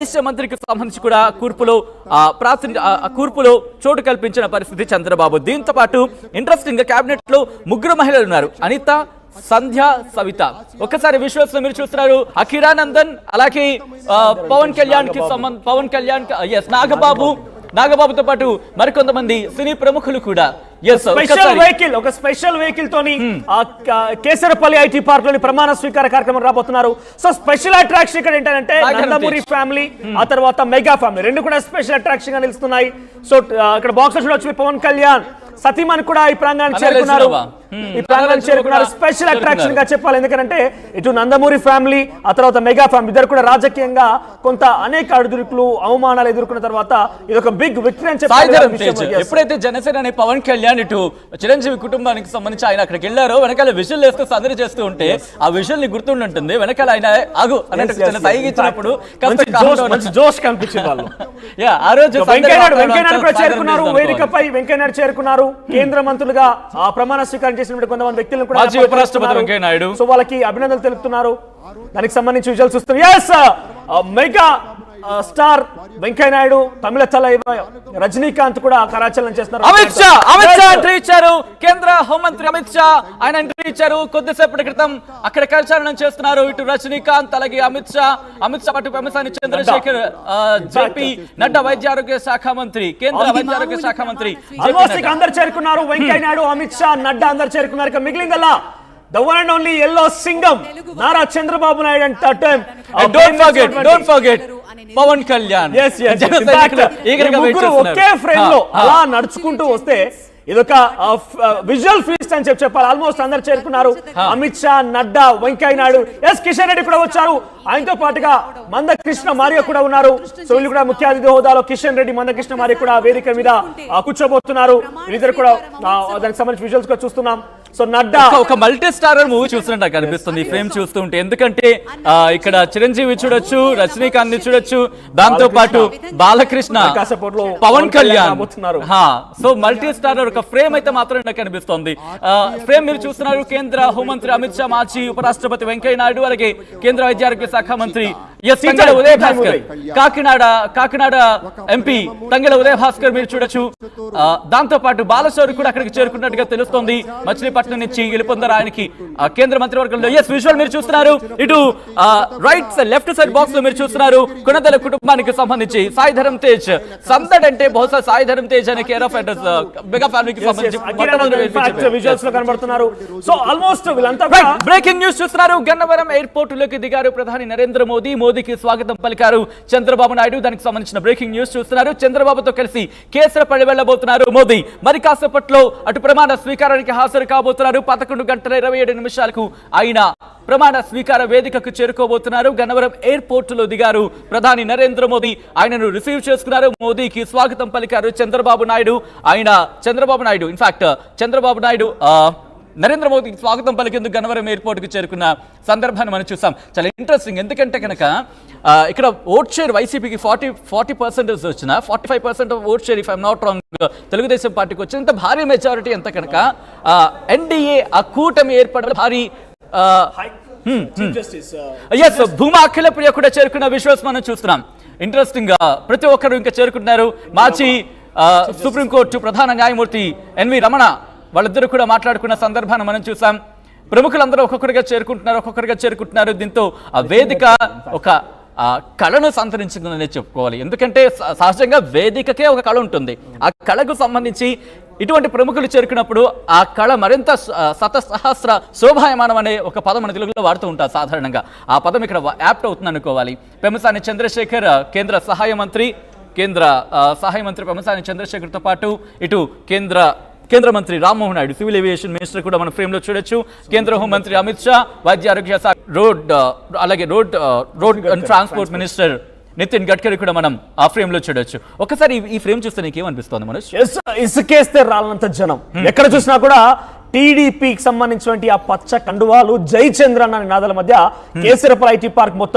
వైద్య మంత్రికి సంబంధించి కూడా కూర్పులో చోటు కల్పించిన పరిస్థితి చంద్రబాబు. దీంతో పాటు ఇంట్రెస్టింగ్ గా కేబినెట్ లో ముగ్గురు మహిళలు ఉన్నారు. అనిత, సంధ్య, సవిత. ఒక్కసారి విజువల్స్ లో మీరు చూస్తున్నారు అఖిరానందన్, అలాగే పవన్ కళ్యాణ్ నాగబాబుతో పాటు మరికొంతమంది సినీ ప్రముఖులు కూడా ఒక స్పెషల్ వెహికల్ తోని కేసరపల్లి ఐటీ పార్క్ లోని ప్రమాణ స్వీకార కార్యక్రమం రాబోతున్నారు. సో స్పెషల్ అట్రాక్షన్ ఇక్కడ ఏంటంటే నందమూరి ఫ్యామిలీ, ఆ తర్వాత మెగా ఫ్యామిలీ రెండు కూడా స్పెషల్ అట్రాక్షన్ గా నిలుస్తున్నాయి. సో ఇక్కడ బాక్స్ చూడొచ్చు, పవన్ కళ్యాణ్ సతీమణి కూడా ఈ ప్రాంగణానికి చేరుకున్నారు. స్పెషల్ అట్రాక్షన్ గా చెప్పాలి, ఎందుకంటే ఇటు నందమూరి ఫ్యామిలీ, ఆ తర్వాత మెగా ఫ్యామిలీ ఇద్దరు కూడా రాజకీయంగా కొంత అనేక అడుగులు అవమానాలు ఎదుర్కొన్న తర్వాత ఇది ఒక బిగ్ విక్టరీ అని చెప్పాలి. ఎప్పుడైతే జనసేన అనే పవన్ కళ్యాణ్ ఇటు చిరంజీవి కుటుంబానికి సంబంధించి ఆయన అక్కడికి వెళ్ళారో, వెనకాల విజువల్ వేస్తూ సందడి చేస్తూ ఉంటే ఆ విజువల్ ని గుర్తుంటుంది. వెనకాల ఆయన ఆగు అన్నట్టు సైగించినప్పుడు జోష్ కనిపించింది వాళ్ళు. ఆ రోజు వెంకయ్యనాయుడు కూడా చేరుకున్నారు, వేదికపై వెంకయ్యనాయుడు చేరుకున్నారు. కేంద్ర మంత్రులుగా ప్రమాణ స్వీకారం చేసినటువంటి కొంతమంది వ్యక్తులను కూడా ఉపరాష్ట్రపతి వెంకయ్యనాయుడు సో వాళ్ళకి అభినందనలు తెలుపుతున్నారు. దానికి సంబంధించి విజువల్స్ చూస్తున్నారు. మెగా స్టార్ వెంకయ్యనాయుడు, తమిళ తలైవ రజనీకాంత్ కూడా కరాచలనం చేస్తున్నారు. అమిత్ షా ఎంట్రీ ఇచ్చారు. కేంద్ర హోంమంత్రి అమిత్ షా ఆయన ఎంట్రీ ఇచ్చారు. కొద్దిసేపటి క్రితం అక్కడ కరచాలనం చేస్తున్నారు. ఇటు రజనీకాంత్, అలాగే అమిత్ షా పాటు పెమ్మసాని చంద్రశేఖర్, జేపీ నడ్డా వైద్య ఆరోగ్య శాఖ మంత్రి, కేంద్ర వైద్య ఆరోగ్య శాఖ మంత్రి అందరు చేరుకున్నారు. వెంకయ్యనాయుడు, అమిత్ షా, నడ్డా అందరు చేరుకున్నారు. ఇక మిగిలిందల్లా the one and only yellow singam Nara Chandrababu Naidu and that time don't forget Pawan Kalyan. ఒకే ఫ్రేమ్ లో అలా నడుచుకుంటూ వస్తే ఇదొక విజువల్ ఫీస్ట్ అని చెప్పాలి. ఆల్మోస్ట్ అందరు చేరుకున్నారు. అమిత్ షా, నడ్డా, వెంకయ్యనాయుడు, కిషన్ రెడ్డి కూడా వచ్చారు. ఆయనతో పాటుగా మందకృష్ణ మారియో కూడా ఉన్నారు. సో వీళ్ళు కూడా ముఖ్య అతిథి హోదాలో కిషన్ రెడ్డి, మందకృష్ణ మారియో కూడా వేదిక మీద కూర్చోబోతున్నారు. వీళ్ళిద్దరు కూడా దానికి సంబంధించి విజువల్స్ కూడా చూస్తున్నాం. సో నడ్డా ఒక మల్టీ స్టారర్ మూవీ చూస్తున్నట్టు నాకు అనిపిస్తుంది ఈ ఫ్రేమ్ చూస్తుంటే. ఎందుకంటే ఇక్కడ చిరంజీవి చూడొచ్చు, రజనీకాంత్ ని చూడొచ్చు, దాంతో పాటు Balakrishna, Pawan Kalyan. So multi starrer ఒక ఫ్రేమ్ అయితే మాత్రం నాకు అనిపిస్తుంది. ఫ్రేమ్ మీరు చూస్తున్నారు. కేంద్ర హోంమంత్రి అమిత్ షా, మాజీ ఉపరాష్ట్రపతి వెంకయ్యనాయుడు, అలాగే కేంద్ర వైద్య ఆరోగ్య శాఖ మంత్రి తంగెల ఉదయ భాస్కర్, కాకినాడ ఎంపీ తంగెల ఉదయ భాస్కర్ మీరు చూడొచ్చు. దాంతో పాటు బాలశౌరి కూడా అక్కడికి చేరుకున్నట్టుగా తెలుస్తోంది. మచిలీపట్నం నుంచి గెలుపొందారు. ఆయనకి కేంద్ర మంత్రివర్గంలో విజువల్ మీరు చూస్తున్నారు. ఇటు లెఫ్ట్ సైడ్ బాక్స్ లో మీరు చూస్తున్నారు కొనదల కుటుంబానికి సంబంధించి సాయిధరం తేజ్. సందడ్ అంటే బహుశా సాయిధరం తేజ్ అనే కేర్ ఆఫ్ అడ్రస్ మెగా ఫ్యామిలీకి సంబంధించి విజువల్స్ లో కనబడుతున్నారు. సో ఆల్మోస్ట్ వీళ్ళంతా బ్రేకింగ్ న్యూస్ చూస్తున్నారు. గన్నవరం ఎయిర్పోర్ట్ లోకి దిగారు ప్రధాని నరేంద్ర మోదీ. మోదీకి స్వాగతం పలికారు చంద్రబాబు నాయుడు. దానికి సంబంధించిన బ్రేకింగ్ న్యూస్ చూస్తున్నారు. చంద్రబాబుతో కలిసి కేసరపల్లి వెళ్లబోతున్నారు మోదీ. మరి కాసేపట్లో అటు ప్రమాణ స్వీకారానికి హాజరు కాబోతున్నారు. 11:27 ఆయన ప్రమాణ స్వీకార వేదికకు చేరుకోబోతున్నారు. గన్నవరం ఎయిర్పోర్ట్ లో దిగారు ప్రధాని నరేంద్ర మోదీ. ఆయనను రిసీవ్ చేసుకున్నారు. మోదీకి స్వాగతం పలికారు చంద్రబాబు నాయుడు. ఇన్ఫాక్ట్ చంద్రబాబు నాయుడు నరేంద్ర మోదీకి స్వాగతం పలికేందుకు గన్నవరం ఎయిర్పోర్ట్ కు చేరుకున్న సందర్భాన్ని మనం చూసాం. చాలా ఇంట్రెస్టింగ్. ఎందుకంటే కనుక ఇక్కడ ఓట్ షేర్ వైసీపీకి 40% వచ్చిన 45% vote share, if I'm not wrong, Telugu Desam పార్టీకి వచ్చిన ఇంత భారీ మెజారిటీ ఎంత కనుక ఎన్డీఏ ఆ కూటమి ఏర్పడ భారీ భూమా అఖిల ప్రియ కూడా చేరుకున్న విజువల్స్ మనం చూస్తున్నాం. ఇంట్రెస్టింగ్ గా ప్రతి ఒక్కరు ఇంకా చేరుకుంటున్నారు. మాజీ సుప్రీంకోర్టు ప్రధాన న్యాయమూర్తి ఎన్వి రమణ వాళ్ళిద్దరూ కూడా మాట్లాడుకున్న సందర్భాన్ని మనం చూసాం. ప్రముఖులందరూ ఒక్కొక్కరిగా చేరుకుంటున్నారు. దీంతో ఆ వేదిక ఒక కళను సంతరించిందని చెప్పుకోవాలి. ఎందుకంటే సహజంగా వేదికకే ఒక కళ ఉంటుంది. ఆ కళకు సంబంధించి ఇటువంటి ప్రముఖులు చేరుకున్నప్పుడు ఆ కళ మరింత సహస్ర శోభాయమానం అనే ఒక పదం మన తెలుగులో వాడుతూ ఉంటారు సాధారణంగా. ఆ పదం ఇక్కడ యాప్ట్ అవుతుంది అనుకోవాలి. పెమ్మసాని చంద్రశేఖర్ కేంద్ర సహాయ మంత్రి పెమ్మసాని చంద్రశేఖర్తో పాటు ఇటు కేంద్ర మంత్రి Rammohan Naidu, civil aviation minister కూడా మన ఫ్రేమ్ లో చూడొచ్చు. కేంద్ర హోంమంత్రి అమిత్ షా, వైద్య ఆరోగ్య శాఖ, road and transport minister Nitin Gadkari కూడా మనం ఆ ఫ్రేమ్ లో చూడొచ్చు. ఒకసారి ఈ ఫ్రేమ్ చూస్తే నీకేమనిపిస్తోంది మనోజ్? ఇసుకేస్తే రాలంత జనం ఎక్కడ చూసినా కూడా టీడీపీకి సంబంధించినటువంటి ఆ పచ్చ కండువాలు, జై చంద్ర అన్న నినాదాల మధ్య కేసరపల్లి ఐటీ పార్క్ మొత్తం